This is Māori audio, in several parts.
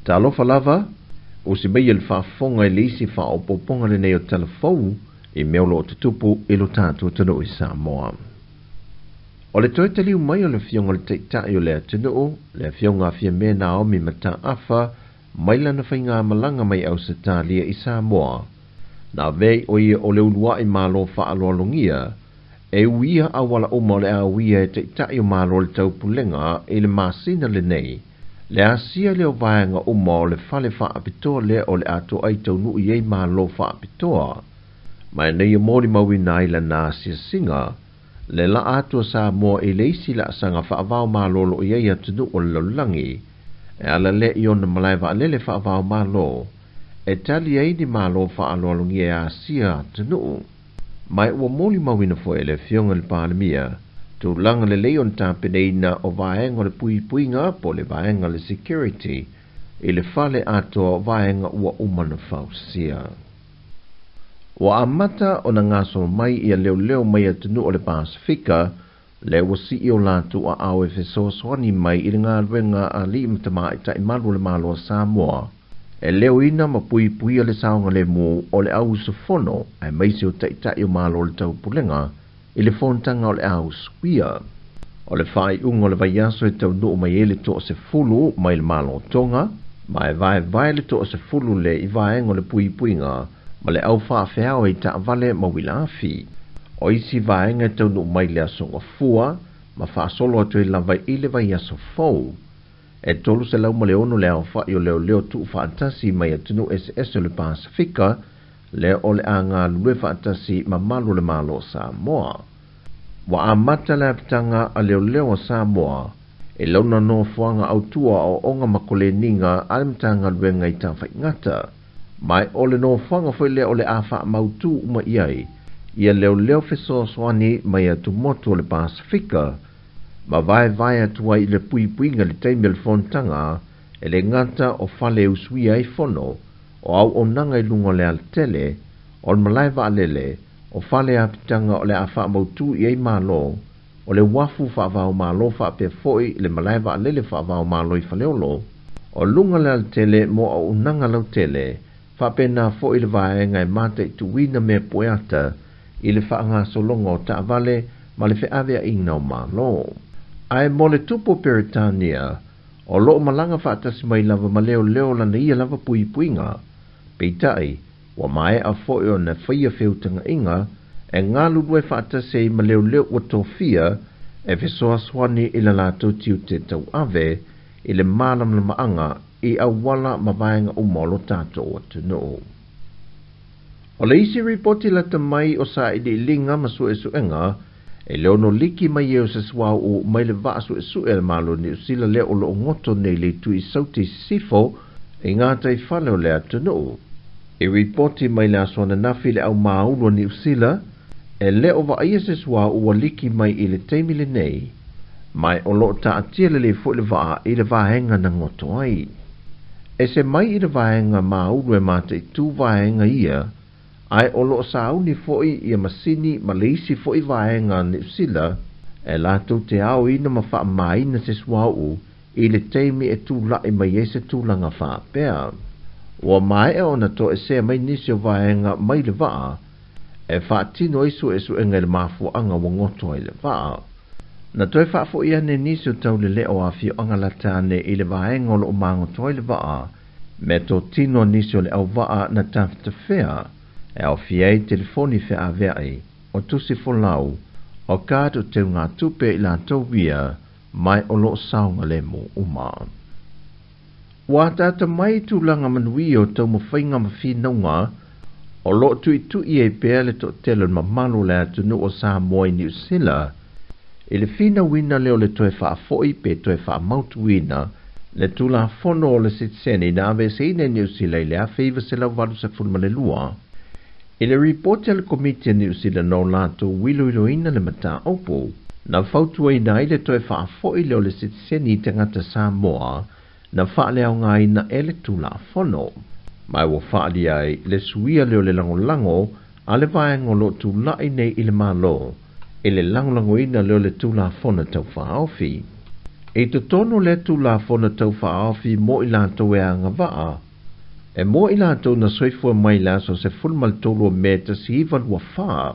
Talofa lava, o se mai le whaafonga le isi whaopoponga le nei o telefou, I meo lo tutupu I lo tātua tunu I Sāmoa. O le toi taliu mai o le fionga le teitai o le atunu, le fionga fia mea na omi mata afa, mai lana whainga malanga mai au se tālia I Sāmoa. Na vei o ia o le ulua I malo whaalolongia, e uia awala oma le a uia e teitai o malo le taupulenga I le masina le nei, le asia leo vaenga oma o le fale whaapitoa le o le ato ai tau nui ei malo whaapitoa. Mai nei mori mawina I la na singa, le la atua Sāmoa I le isi la sanga whaavao malolo I ei atunu o le langi, e ala le I ona malaiva alele whaavao malo, e tali ei ni malo whaalolongi e asia atunu. Mai ua mori mawina fo le fionga le palemia, tu langa le leon tāpeneina o vaenga le puipuinga po le vaenga le security, I le fale atua vaenga ua umana fausia. Wa amata o na ngaso mai I leo leo mai atunu o le Pasifika, le wasi I o latu a au e feso swani mai I ngā ruenga a li imtama I tai malu le malo a Sāmoa. E leo ina ma pui pui le saunga le mu o le au sufono, ai maisi o tai o malo le taupulenga, I le fontanga o le au squia. O le whai ungo le vaiaso e tau nuu mai ele to se fulu mai le malo tonga, mai vai le to se fulu le I vaenga le pui puinga, ma le au whaafeao I ta vale ma wilafi. O isi vaenga tau nuu mai le asonga fua, ma whaasolo atu I lava I le vaiaso fau. E tolu se lau ma le ono le au wha I o leo tu whaantasi mai atunu SS o le Pasifika, le o le a ngā lue whaantasi ma malu le malo Sāmoa. Wa amata le apitanga a leo o Sāmoa, e launa no fuanga autua o onga makole ninga alimtanga luenga I ta whaingata. Mai ole no fuanga foi le ole afa mautu uma iai, ia leo feso swani mai atu moto le Pasifika, ma vai atua I le puipuinga le teimel fontanga, e le ngata o fale usui ai fono, o au onanga I lunga le altele, o malaiva alele, o fale apitanga o le afa mautu iai malo, o le wafu whaavao malo whaape foi le malaiva alele whaavao malo I faleolo, o lunga le altele mo o unanga lau tele, whapena fo I le vaenga e mate tu wina me poeata I le whaanga solonga o ta vale ma le whiawea ina o malo. Ai mo le tupo Peritania, o loo malanga whaatasi mai lava ma leo lana ia lava pui puinga, peitai, wa mai a fo I o na whaia whiutanga inga, e ngā lulue whaatasi ma leo o tofia, e fesoa swani I la lato tiu te tau ave, I le malam la maanga, I awala mawaenga umolo tato o tunu. O le isi ripoti lata mai o sa ili linga masu e suenga, e leo no liki mai eo se swau o mai le vaasu e sue le malo ni usila leo lo ngoto nei le tui sauti sifo, e ngata I fale o le atunu. E ripoti mai le aswana nafi le au maaulo ni usila, e leo va aia se swau o liki mai I le teimile nei, mai o lo ta atia le fu le vaa I le vahenga na ngoto ai. E se mai I le vaenga maulu e mate tu vaenga ia, ai o lo sauni foi I masini ma leisi foi vaenga ni usila, e lato te au ina ma wha maina se swau I le teimi e tu lai mai e se tu langa wha pēr. Wa mai e ona to e se mai nisi o vaenga mai le vaa, e wha tino isu e su enga le mafu anga wangoto I le vaa. Na toi whaafo ia ne nisu tau le leo a fi anga latane I le vaenga o lo mango toi le vaa, me to tino nisu le au vaa na tafta whea, e au fiei telefoni whea aveai, o tusi folau, o kātu te ngā tupe I la tauwia, mai o lo saunga le mo uma. Wa tata mai tu langa manui o tau mawhainga mawhinonga, o lo tui e pēr le to telo mamalo le atunu o Sāmoa I New Zealand, I le fina wina leo le toe wha foi pe toe wha mautu wina, le tula fono o le sitseni na ave se ine New Zealand le a feiva se lau walu se fulma le lua. I le report le komiti New Zealand no lato wilo ina le mata opo, na fautua ina I le toe wha foi leo le sitseni tangata Sāmoa, na wha leo ngā ina e le tula fono. Mai wa wha li ai le suia leo le lango, a le vaengo lo tula nei I le malo, e le langolango ina leo le tula fona tau whaofi. E te tono le tu la fona tau whaafi mo I lātou e anga waa. E mo I lātou na soifua mai la so se fulmal tolo me te sihiva lua whaa.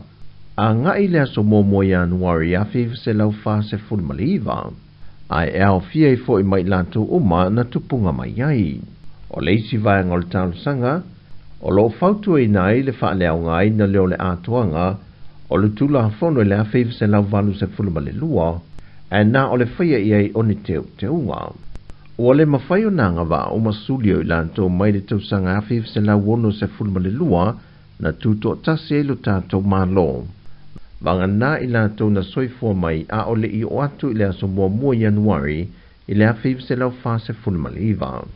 A ngai lea so mo Januari a whiw se lau whaa se fulmal iwa. Ai e au fia I fo I mai lātou uma na tupunga mai ai. O leisi vai ngol talo sanga, o lo fautua I nai le wha leo ngai na leo le atuanga, o le tula fono le a whiw se lau valu se fulmal lua, e na o le whaia I ai oni te unga. O le mawhai o nanga wa o masulio I lanto mai le tausanga a whiw se lau wono se fulmal lua, na tuto tase lo tātou malo. Vanga na I lanto na soifua mai a o le I o atu I le aso mua Januari, I le a whiw se lau wha se fulmal iwa.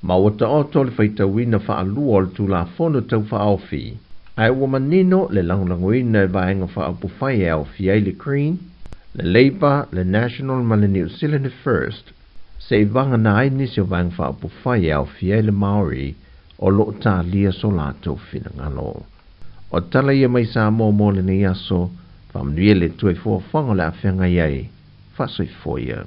Ma wata oto le whaitawina wha alua le tula fono tau wha awhi. Ai ua manino le langulanguina e vaenga wha apufai e awhi ai le Green, le Labour, le National ma le New Zealand First. Se I vanga na ai nisi o vaenga wha apufai e awhi ai le Maori o lo ta lia so lato fina ngalo. O tala ia mai Sāmoa mo le ni aso, wha mnuia le tue fua whanga le a whenga iai, wha soi foia.